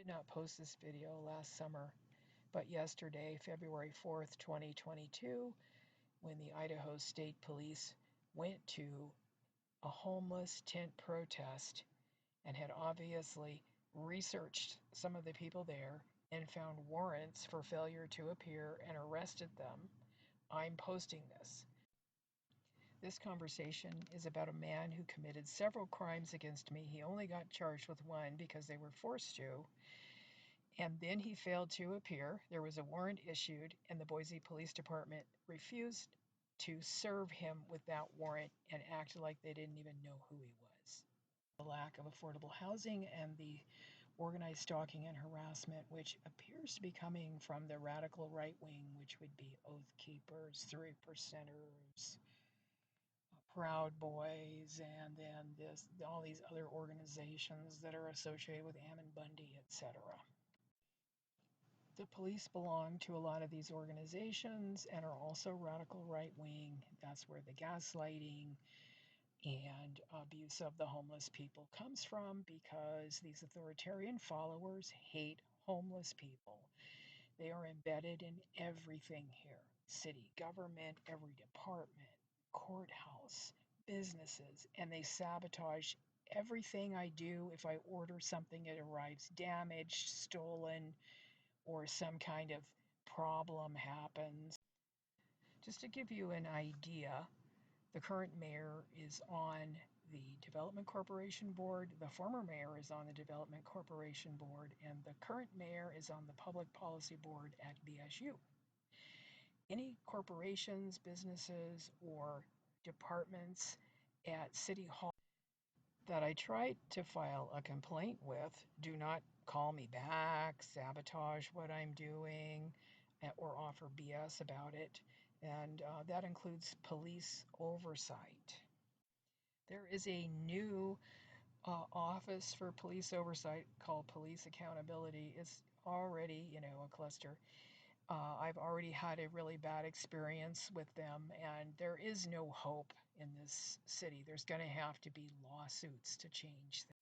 did not post this video last summer, but yesterday, February 4th, 2022, when the Idaho State Police went to a homeless tent protest and had obviously researched some of the people there and found warrants for failure to appear and arrested them, I'm posting this. This conversation is about a man who committed several crimes against me. He only got charged with one because they were forced to. And then he failed to appear. There was a warrant issued, and the Boise Police Department refused to serve him with that warrant and acted like they didn't even know who he was. The lack of affordable housing and the organized stalking and harassment, which appears to be coming from the radical right wing, which would be Oath Keepers, 3%ers, Proud Boys, and then all these other organizations that are associated with Ammon Bundy, etc. The police belong to a lot of these organizations and are also radical right wing. That's where the gaslighting and abuse of the homeless people comes from, because these authoritarian followers hate homeless people. They are embedded in everything here: city government, every department, courthouse, businesses, and they sabotage everything I do. If I order something, it arrives damaged, stolen, or some kind of problem happens. Just to give you an idea, the current mayor is on the Development Corporation Board, the former mayor is on the Development Corporation Board, and the current mayor is on the Public Policy Board at BSU. Any corporations, businesses, or departments at City Hall that I tried to file a complaint with do not call me back, sabotage what I'm doing, or offer BS about it. And that includes police oversight. There is a new office for police oversight called Police Accountability. It's already, a cluster. I've already had a really bad experience with them, and there is no hope in this city. There's going to have to be lawsuits to change things.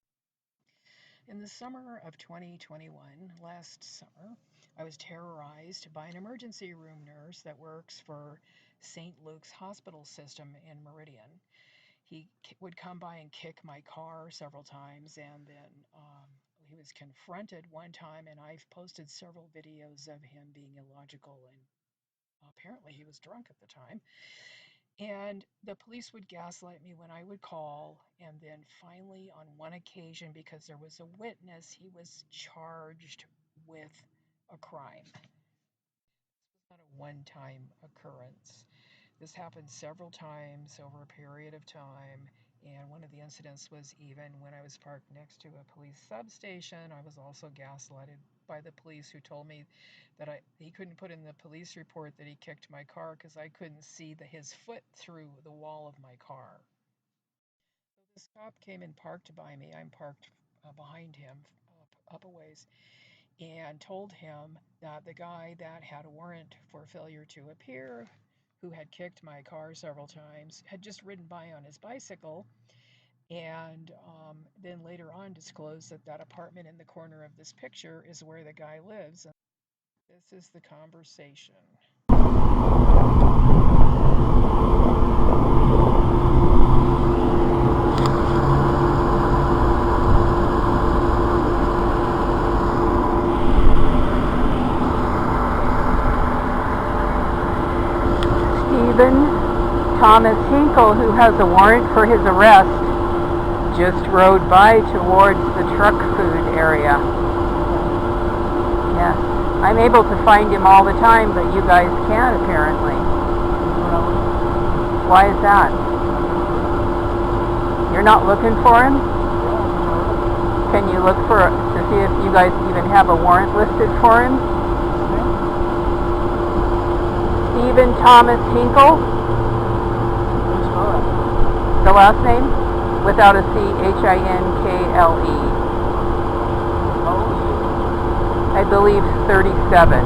In the summer of 2021, last summer, I was terrorized by an emergency room nurse that works for St. Luke's Hospital System in Meridian. He would come by and kick my car several times, and then he was confronted one time, and I've posted several videos of him being illogical, and apparently he was drunk at the time. And the police would gaslight me when I would call, and then finally on one occasion, because there was a witness, he was charged with a crime. This was not a one-time occurrence. This happened several times over a period of time, and one of the incidents was even when I was parked next to a police substation. I was also gaslighted by the police, who told me that he couldn't put in the police report that he kicked my car because I couldn't see his foot through the wall of my car. So this cop came and parked by me. I'm parked behind him, up a ways, and told him that the guy that had a warrant for failure to appear, who had kicked my car several times, had just ridden by on his bicycle, and then later on disclosed that apartment in the corner of this picture is where the guy lives. And this is the conversation. Thomas Hinkle, who has a warrant for his arrest, just rode by towards the truck food area. Yes, I'm able to find him all the time, but you guys can't apparently. Why is that? You're not looking for him? Can you look to see if you guys even have a warrant listed for him? Stephen Thomas Hinkle? The last name? Without a C, Hinkle. I believe 37.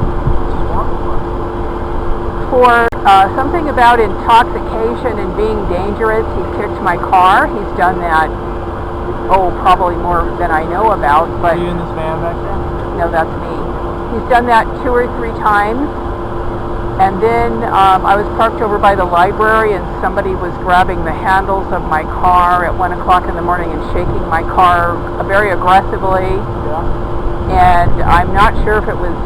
For something about intoxication and being dangerous, he kicked my car. He's done that, probably more than I know about. But were you in this van back then? No, that's me. He's done that 2 or 3 times. And then I was parked over by the library, and somebody was grabbing the handles of my car at 1 o'clock in the morning and shaking my car very aggressively. Yeah. And I'm not sure if it was,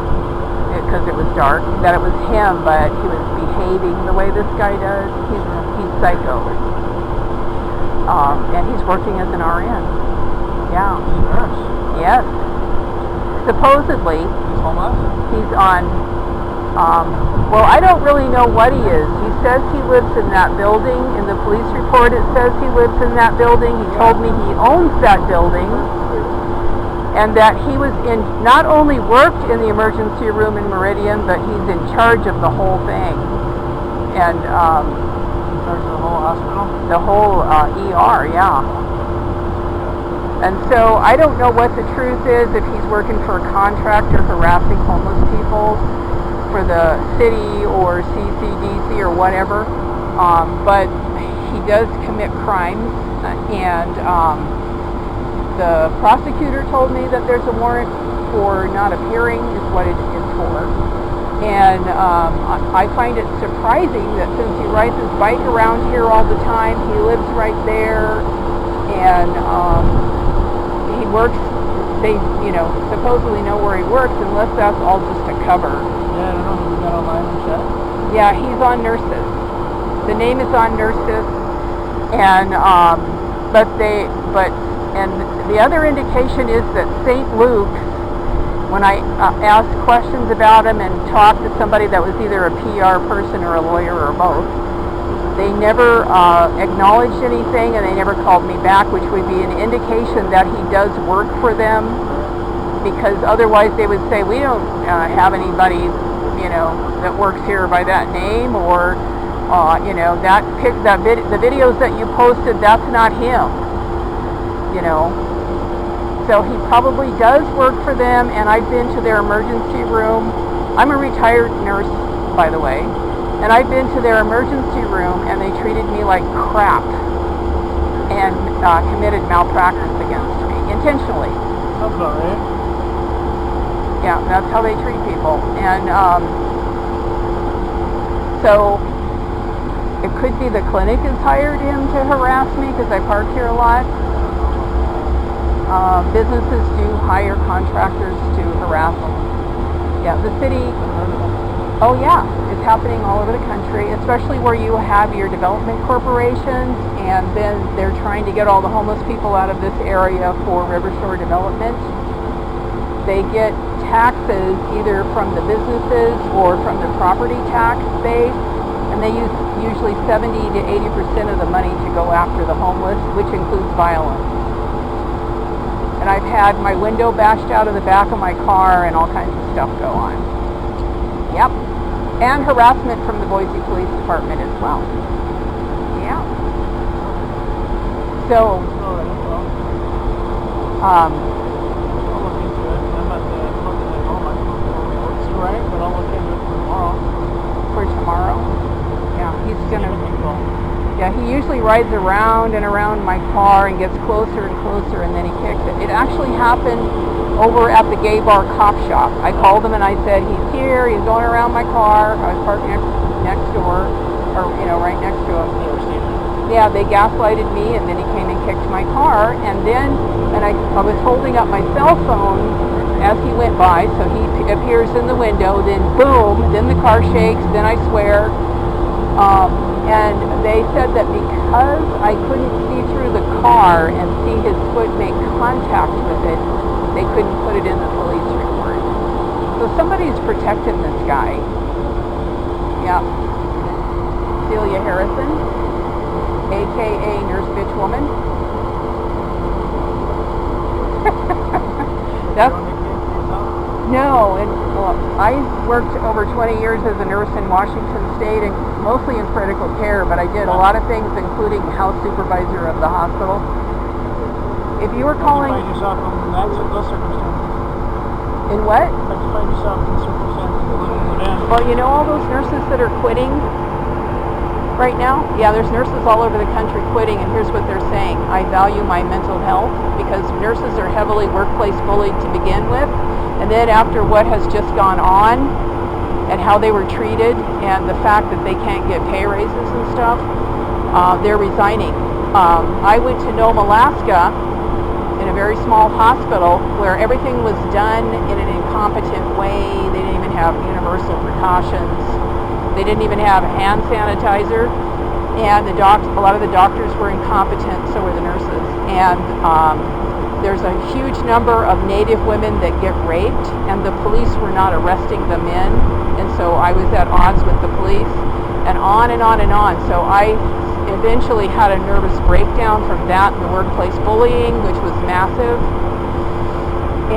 because it was dark, that it was him, but he was behaving the way this guy does. He's psycho. And he's working as an RN. Yeah. He's a nurse. Yes. Supposedly. He's homeless? He's on, well, I don't really know what he is. He says he lives in that building. In the police report it says he lives in that building. He told me he owns that building. And that he was not only worked in the emergency room in Meridian, but he's in charge of the whole thing. And, In charge of the whole hospital? the whole ER, yeah. And so I don't know what the truth is, if he's working for a contractor harassing homeless people for the city or CCDC or whatever, but he does commit crimes, and the prosecutor told me that there's a warrant for not appearing is what it is for. And I find it surprising that since he rides his bike around here all the time, he lives right there, and he works, they, supposedly know where he works, unless that's all just a cover. Yeah, I don't know if you got online and check. Yeah, he's on Nurses. The name is on Nurses, and and the other indication is that St. Luke's, when I asked questions about him and talked to somebody that was either a PR person or a lawyer or both, they never acknowledged anything, and they never called me back, which would be an indication that he does work for them, because otherwise they would say, we don't have anybody, that works here by that name, or the videos that you posted, that's not him, So he probably does work for them, and I've been to their emergency room. I'm a retired nurse, by the way, and I've been to their emergency room, and they treated me like crap and committed malpractice against me, intentionally. Sounds about right. Yeah, that's how they treat people. And so it could be the clinic has hired him to harass me because I park here a lot. Businesses do hire contractors to harass them. Yeah, the city, oh yeah, it's happening all over the country, especially where you have your development corporations, and then they're trying to get all the homeless people out of this area for Rivershore development. They get taxes either from the businesses or from the property tax base, and they use usually 70 to 80% of the money to go after the homeless, which includes violence. And I've had my window bashed out of the back of my car and all kinds of stuff go on. Yep. And harassment from the Boise Police Department as well. Yeah. So, I'll look into it. I'm at the closing at home. I don't know if it works right, but I'll look into it tomorrow. for tomorrow. Yeah, he's gonna. Yeah, he usually rides around and around my car and gets closer and closer, and then he kicks it. It actually happened over at the gay bar cop shop. I called him and I said, he's here, he's going around my car. I was parked next door, or right next to him. Yeah, they gaslighted me, and then he came and kicked my car, and I was holding up my cell phone as he went by, so he appears in the window, then boom, then the car shakes, then I swear. And they said that because I couldn't see through the car and see his foot make contact with it, they couldn't put it in the police report. So somebody's protecting this guy. Yeah. Celia Harrison, a.k.a. Nurse Bitch Woman. No, I worked over 20 years as a nurse in Washington State, and mostly in critical care, but I did a lot of things, including house supervisor of the hospital. If you were calling... How did you find yourself in those circumstances? In what? How did you find yourself in circumstances that wouldn't go down? Well, all those nurses that are quitting, Right now, yeah, there's nurses all over the country quitting, and here's what they're saying. I value my mental health, because nurses are heavily workplace bullied to begin with, and then after what has just gone on and how they were treated and the fact that they can't get pay raises and stuff, they're resigning. I went to Nome, Alaska, in a very small hospital where everything was done in an incompetent way. They didn't even have universal precautions. They didn't even have hand sanitizer, and a lot of the doctors were incompetent, so were the nurses. And there's a huge number of Native women that get raped, and the police were not arresting the men, and so I was at odds with the police, and on and on and on. So I eventually had a nervous breakdown from that and the workplace bullying, which was massive.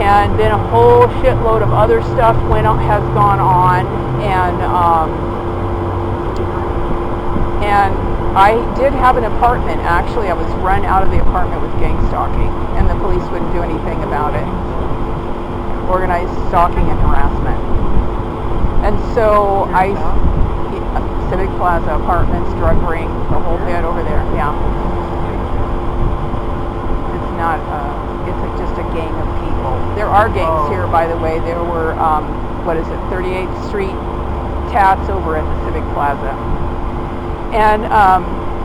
And then a whole shitload of other stuff has gone on, and I did have an apartment. Actually, I was run out of the apartment with gang stalking, and the police wouldn't do anything about it. Organized stalking and harassment. And so Civic Plaza apartments, drug ring, the whole bit over there. Yeah. It's not. It's just a gang of people. There are gangs here, by the way. There were 38th Street tats over at the Civic Plaza. And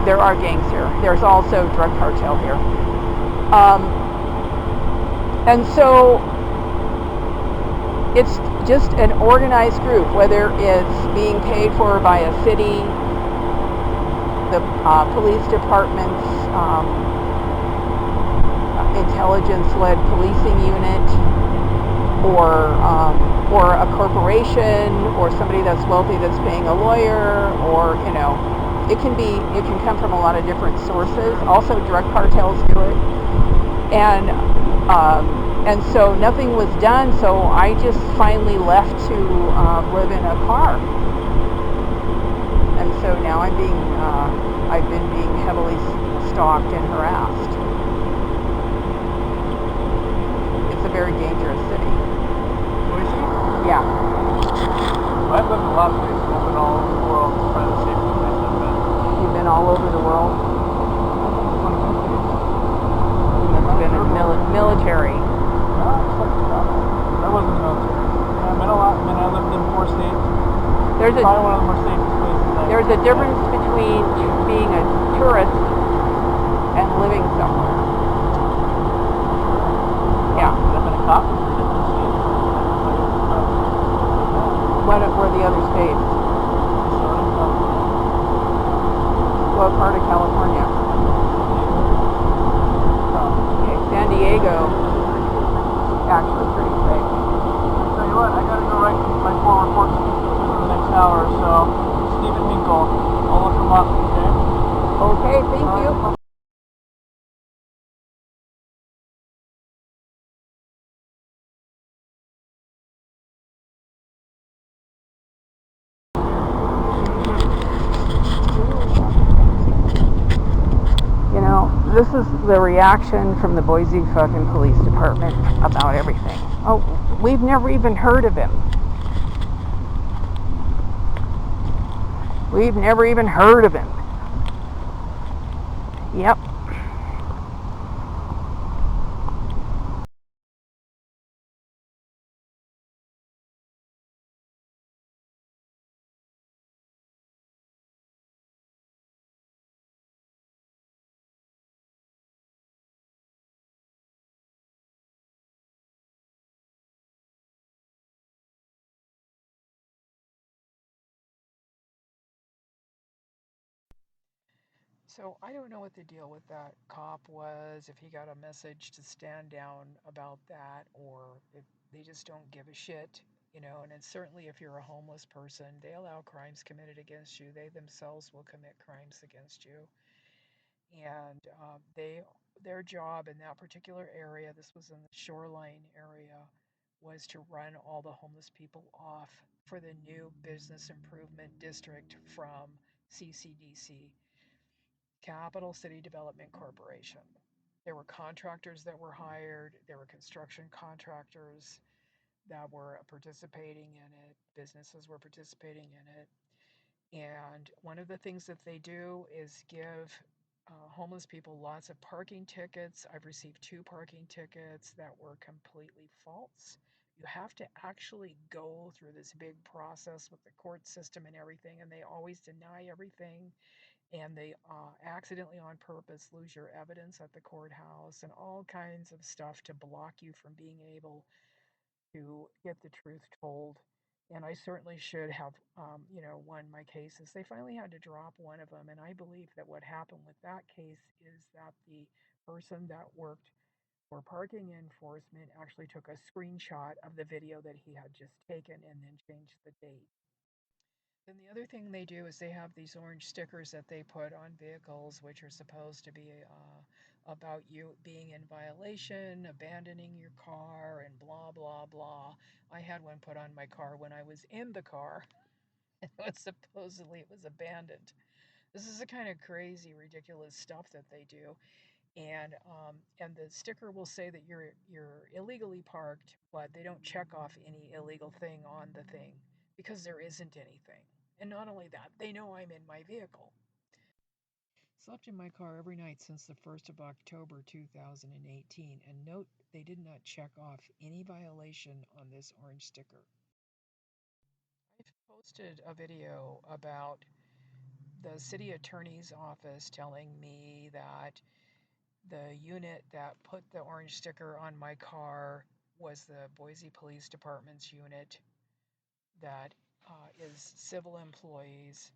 there are gangs here. There's also drug cartel here. And so it's just an organized group, whether it's being paid for by a city, the police department's intelligence-led policing unit, or a corporation, or somebody that's wealthy that's paying a lawyer, or it can come from a lot of different sources. Also, drug cartels do it, and so nothing was done. So I just finally left to live in a car, and so now I've been being heavily stalked and harassed. It's a very dangerous city. Boise? Yeah. I've lived in a lot of places. I've been all over the world. It's probably the safest place I've been. You've been all over the world. You've been in military. I wasn't in the military. I've been a lot. I lived in 4 states. There's Probably one of the more safest places. There's a difference between being a tourist and living somewhere. Yeah. I've been a cop in 3 different states. What were the other states? What part of California? Okay, San Diego. Actually pretty safe. I'll tell you what, I gotta go write my 4 reports for the next hour, so Stephen Minkle, I'll look him up, okay? Okay, thank you. This is the reaction from the Boise fucking police department about everything. Oh, we've never even heard of him. We've never even heard of him. Yep. So I don't know what the deal with that cop was, if he got a message to stand down about that, or if they just don't give a shit, and it's certainly if you're a homeless person, they allow crimes committed against you. They themselves will commit crimes against you. And their job in that particular area, this was in the shoreline area, was to run all the homeless people off for the new business improvement district from CCDC, Capital City Development Corporation. There were contractors that were hired, there were construction contractors that were participating in it, businesses were participating in it, And one of the things that they do is give homeless people lots of parking tickets. I've received 2 parking tickets that were completely false. You have to actually go through this big process with the court system and everything, and they always deny everything, and they accidentally on purpose lose your evidence at the courthouse and all kinds of stuff to block you from being able to get the truth told. And I certainly should have, won my cases. They finally had to drop one of them. And I believe that what happened with that case is that the person that worked for parking enforcement actually took a screenshot of the video that he had just taken and then changed the date. Then the other thing they do is they have these orange stickers that they put on vehicles, which are supposed to be about you being in violation, abandoning your car, and blah, blah, blah. I had one put on my car when I was in the car, and it was abandoned. This is the kind of crazy, ridiculous stuff that they do. And the sticker will say that you're illegally parked, but they don't check off any illegal thing on the thing because there isn't anything. And not only that, they know I'm in my vehicle. Slept in my car every night since the 1st of October 2018, and note they did not check off any violation on this orange sticker. I've posted a video about the city attorney's office telling me that the unit that put the orange sticker on my car was the Boise Police Department's unit that is civil employees,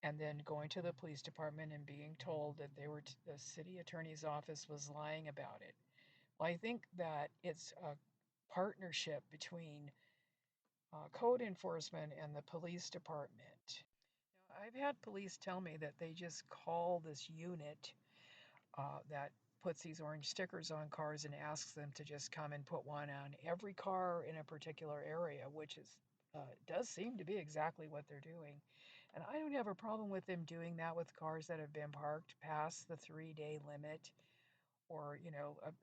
and then going to the police department and being told that the city attorney's office was lying about it. Well, I think that it's a partnership between code enforcement and the police department. Now, I've had police tell me that they just call this unit that puts these orange stickers on cars and asks them to just come and put one on every car in a particular area, which is does seem to be exactly what they're doing. And I don't have a problem with them doing that with cars that have been parked past the 3-day limit or,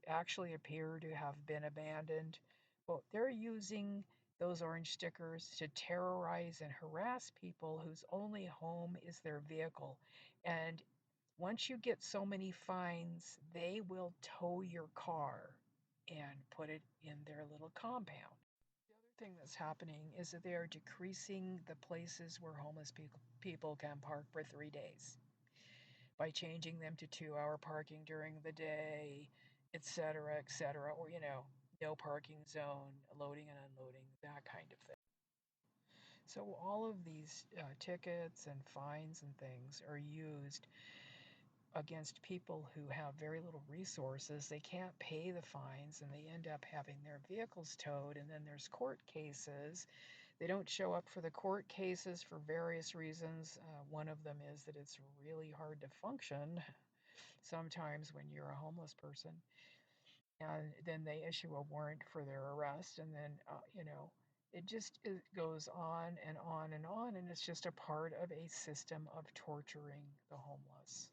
actually appear to have been abandoned. But they're using those orange stickers to terrorize and harass people whose only home is their vehicle. And once you get so many fines, they will tow your car and put it in their little compound. The other thing that's happening is that they are decreasing the places where homeless people can park for 3 days by changing them to 2-hour parking during the day, et cetera, or, no parking zone, loading and unloading, that kind of thing. So all of these tickets and fines and things are used against people who have very little resources. They can't pay the fines and they end up having their vehicles towed. And then there's court cases. They don't show up for the court cases for various reasons. One of them is that it's really hard to function sometimes when you're a homeless person. And then they issue a warrant for their arrest. And then, it goes on and on and on. And it's just a part of a system of torturing the homeless.